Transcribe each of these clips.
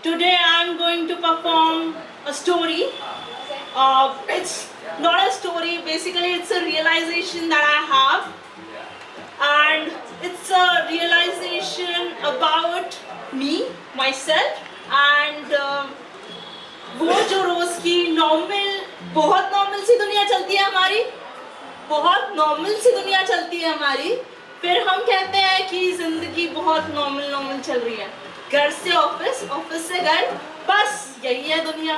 Today I'm going to perform a story. It's not a story, basically it's a realization that I have, and it's a realization about me, myself, and वो जो रोज की बहुत normal सी दुनिया चलती है हमारी, बहुत नॉर्मल सी दुनिया चलती है हमारी, फिर हम कहते हैं कि जिंदगी बहुत नॉर्मल चल रही है। घर से ऑफिस, ऑफिस से घर, बस यही है दुनिया।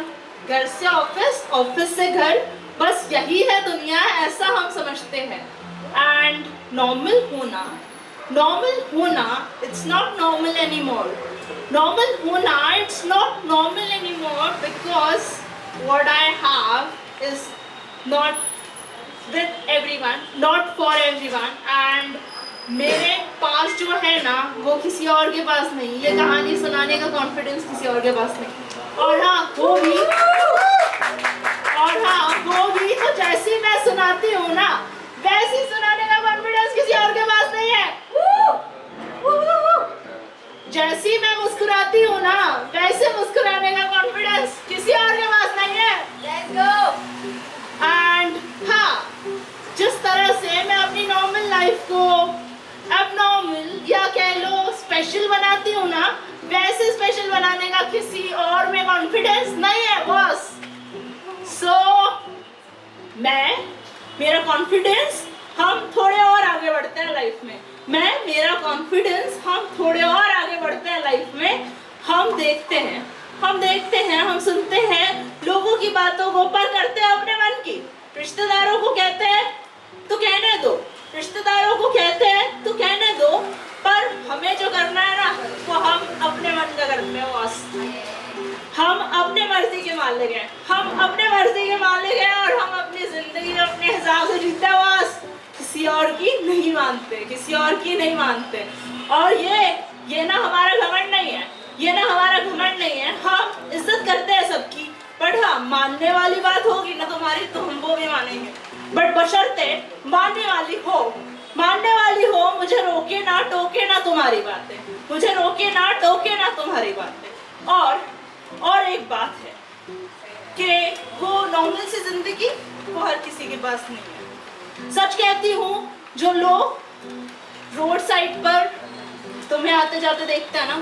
घर से ऑफिस, ऑफिस से घर, बस यही है दुनिया, ऐसा हम समझते हैं। एंड नॉर्मल होना it's not normal any more. Normal होना it's not normal any more because what I have is not with everyone, not for everyone, and मेरे पास जो है ना वो किसी और के पास नहीं। ये कहानी सुनाने का कॉन्फिडेंस किसी और के पास नहीं। और हाँ वो भी तो जैसी मैं सुनाती हूँ ना वैसी सुनाने का कॉन्फिडेंस किसी और के पास नहीं है। जैसी मैं मुस्कुराती हूँ ना वैसे मुस्कुराने का कॉन्फिडेंस किसी और के पास नहीं है। Let's go. And हाँ, जिस तरह से मैं अपनी नॉर्मल लाइफ को एबनॉर्मल या कह लो स्पेशल बनाती हूँ ना, वैसे स्पेशल बनाने का किसी और में कॉन्फिडेंस नहीं है बॉस। मेरा कॉन्फिडेंस हम थोड़े और आगे बढ़ते हैं लाइफ में। मेरा कॉन्फिडेंस हम थोड़े और आगे बढ़ते हैं लाइफ में। हम देखते हैं, हम सुनते हैं लोगों की बातों को, पर करते हैं अपने मन की। रिश्तेदारों को कहते हैं तो कहने दो, रिश्तेदारों को कहते हैं तो कहने दो, पर हमें जो करना है ना वो हम अपने मन का करते हैं बॉस। हम अपने मर्जी के मालिक हैं, और हम अपनी जिंदगी अपने हिसाब से जीते हैं बॉस। किसी और की नहीं मानते। और ये ना हमारा घमंड नहीं है, हम इज्जत करते हैं सबकी, बट हाँ मानने वाली बात होगी ना तुम्हारी तो हम वो भी मानेंगे, बट बशर्ते मानने वाली हो। मुझे रोके ना टोके ना तुम्हारी बातें, और एक बात है कि वो नॉर्मल सी जिंदगी वो हर किसी के पास नहीं है। सच कहती हूँ, जो लोग रोड साइड पर तुम्हें आते जाते देखते हैं ना,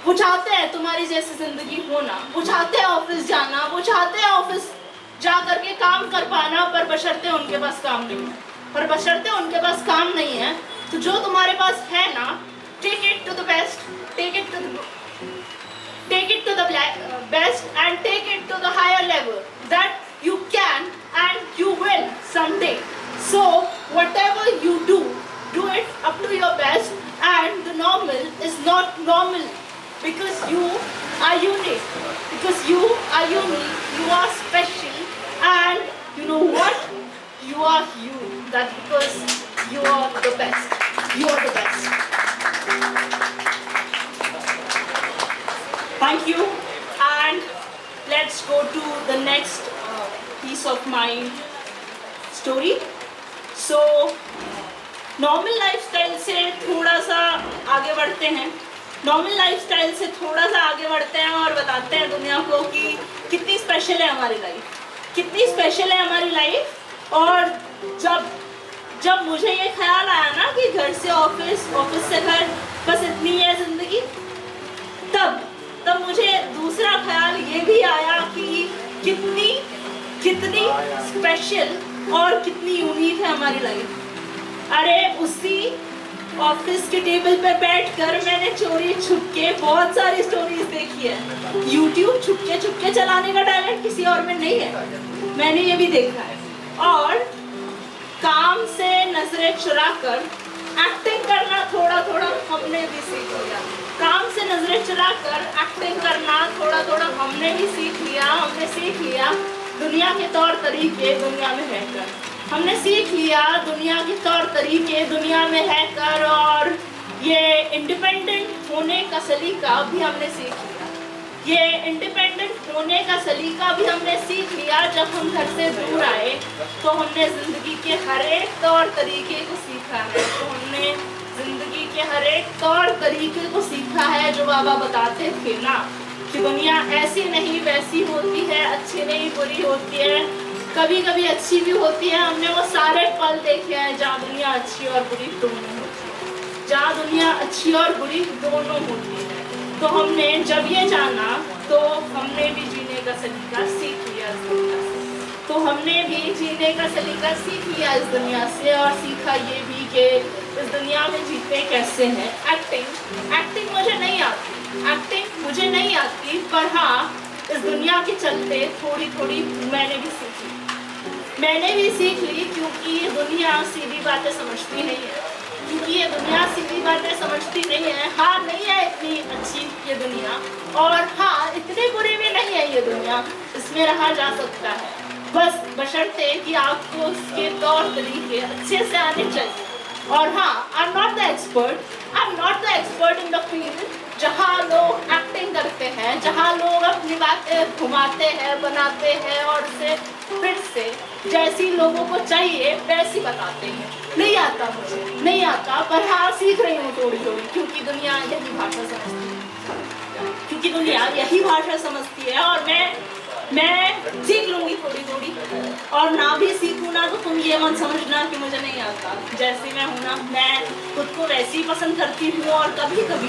वो चाहते हैं तुम्हारी जैसी जिंदगी होना, वो चाहते हैं ऑफिस जाना, वो चाहते हैं ऑफिस जा करके काम कर पाना, पर बशर्ते उनके पास काम नहीं है। तो जो तुम्हारे पास है ना, take it to the best, take it to the best and take it to the higher level that you can and you will someday. So whatever you do it up to your best, and the normal is not normal because you are unique, you are special, and you know what, you are you. That's because you are the best. Thank you, and let's go to the next piece of my story. So normal lifestyle से थोड़ा सा आगे बढ़ते हैं और बताते हैं दुनिया को कि कितनी स्पेशल है हमारी लाइफ। और जब मुझे ये ख्याल आया ना कि घर से ऑफिस, ऑफिस से घर, बस इतनी है जिंदगी, तब मुझे दूसरा ख्याल ये भी आया कि कितनी स्पेशल और कितनी यूनिक है हमारी लाइफ। अरे उसी ऑफिस के टेबल पर बैठकर मैंने चोरी छुपके बहुत सारी स्टोरीज देखी है। यूट्यूब छुपके चलाने का टैलेंट किसी और में नहीं है, मैंने ये भी देखा है। और काम से नजरें चुराकर एक्टिंग करना थोड़ा हमने भी सीख लिया। काम से नजरें चुराकर एक्टिंग करना थोड़ा हमने भी सीख लिया। दुनिया के तौर तरीके दुनिया में रहकर हमने सीख लिया, दुनिया में रहकर, और ये इंडिपेंडेंट होने का सलीका भी हमने सीख लिया। जब हम घर से दूर आए तो हमने जिंदगी के हर एक तौर तरीके को सीखा है, जो बाबा बताते थे ना कि दुनिया ऐसी नहीं वैसी होती है, अच्छी नहीं बुरी होती है, कभी कभी अच्छी भी होती है। हमने वो सारे पल देखे हैं जहाँ दुनिया अच्छी और बुरी दोनों होती है, जहाँ दुनिया अच्छी और बुरी दोनों होती है। तो हमने जब ये जाना तो हमने भी जीने का सलीका सीख लिया इस दुनिया से। तो हमने भी जीने का सलीका सीख लिया इस दुनिया से, और सीखा ये भी कि इस दुनिया में जीते कैसे हैं। एक्टिंग मुझे नहीं आती, पर हाँ इस दुनिया के चलते थोड़ी थोड़ी मैंने भी सीख ली, क्योंकि ये दुनिया सीधी बातें समझती नहीं है। हाँ नहीं है इतनी अच्छी ये दुनिया, और हाँ इतनी बुरी भी नहीं है ये दुनिया, इसमें रहा जा सकता है, बस बशर्ते कि आपको उसके तौर तरीके अच्छे से आने चाहिए। और हाँ, I am not the expert in the field जहाँ लोग एक्टिंग करते हैं, जहाँ लोग अपनी बातें घुमाते हैं, बनाते हैं और उसे फिर से जैसी लोगों को चाहिए वैसी बताते हैं। नहीं आता मुझे, नहीं आता, पर हाँ सीख रही हूँ थोड़ी थोड़ी, क्योंकि दुनिया यही भाषा समझती है, और मैं सीख लूंगी थोड़ी थोड़ी। और ना भी सीखूँ ना तो तुम ये मत समझना कि मुझे नहीं आता। जैसी मैं हूँ ना, मैं खुद को वैसी ही पसंद करती हूँ, और कभी कभी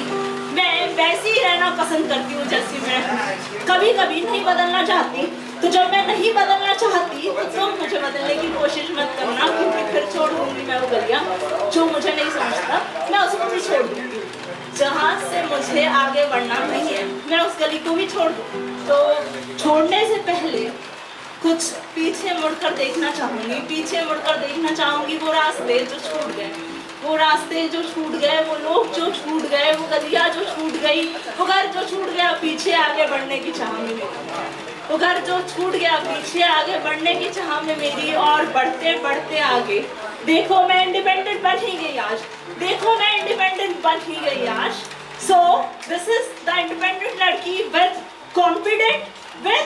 मैं वैसी ही रहना पसंद करती हूँ जैसी मैं हूँ। कभी कभी नहीं बदलना चाहती, तो जब मैं नहीं बदलना चाहती तो तुम मुझे बदलने की कोशिश मत करना, क्योंकि फिर छोड़ दूंगी मैं वो गलियाँ जो मुझे नहीं समझता, मैं उसको भी छोड़ दूंगी। जहाँ से मुझे आगे बढ़ना नहीं है मैं उस गली को भी छोड़ दूँ। तो छोड़ने से पहले कुछ पीछे मुड़कर देखना चाहूँगी, वो रास्ते जो छूट गए, वो लोग जो छूट गए, वो गलियाँ जो छूट गई, वो घर जो छूट गया, पीछे आगे बढ़ने की चाह में मेरी, वो घर जो छूट गया, पीछे आगे बढ़ने की चाह में मेरी। और बढ़ते बढ़ते आगे देखो मैं इंडिपेंडेंट बन ही गई आज। So this is the independent लड़की विद कॉन्फिडेंट, विद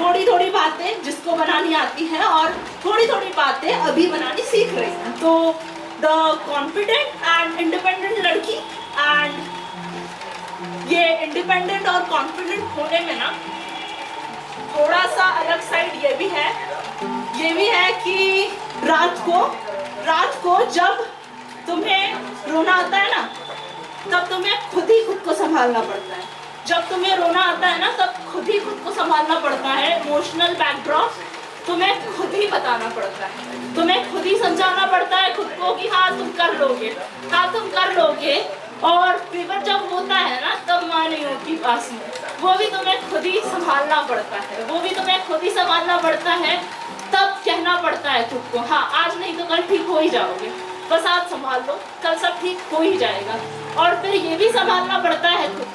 थोड़ी थोड़ी बातें जिसको बनानी आती है, और थोड़ी थोड़ी बातें अभी बनानी सीख रही है। तो द कॉन्फिडेंट एंड इंडिपेंडेंट लड़की। एंड ये इंडिपेंडेंट और कॉन्फिडेंट होने में ना थोड़ा सा अलग साइड ये भी है कि रात को जब तुम्हें रोना आता है ना, तब तुम्हें खुद ही खुद को संभालना पड़ता है। जब तुम्हें रोना आता है ना, तब खुद ही खुद को संभालना पड़ता है। इमोशनल बैकड्रॉप तुम्हें खुद ही बताना पड़ता है, तुम्हें खुद ही समझाना पड़ता है खुद को कि हाँ तुम कर लोगे। और फीवर जब होता है ना, तब माँ नहीं होती पास में, वो भी तुम्हें खुद ही संभालना पड़ता है। तब कहना पड़ता है खुद को, हाँ आज नहीं तो कल ठीक हो ही जाओगे, बस आज संभाल लो, कल सब ठीक हो ही जाएगा। और फिर ये भी संभालना पड़ता है खुद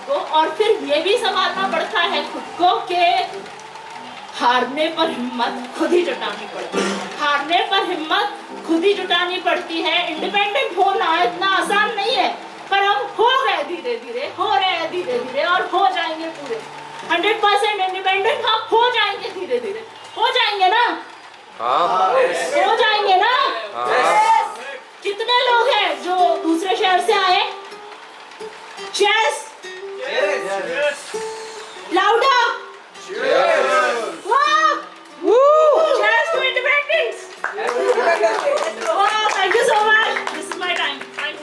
को, कि हारने पर हिम्मत खुद ही जुटानी पड़ती है। इंडिपेंडेंट होना इतना आसान नहीं है, पर हम हो रहे धीरे धीरे और हो जाएंगे पूरे 100% इंडिपेंडेंट। हम हो जाएंगे धीरे धीरे, हो जाएंगे ना? हो जाएंगे ना? कितने लोग हैं जो दूसरे शहर से आए? Cheers! Louder! Wow! Cheers to independence! Wow, thank you so much. This is my time. I'm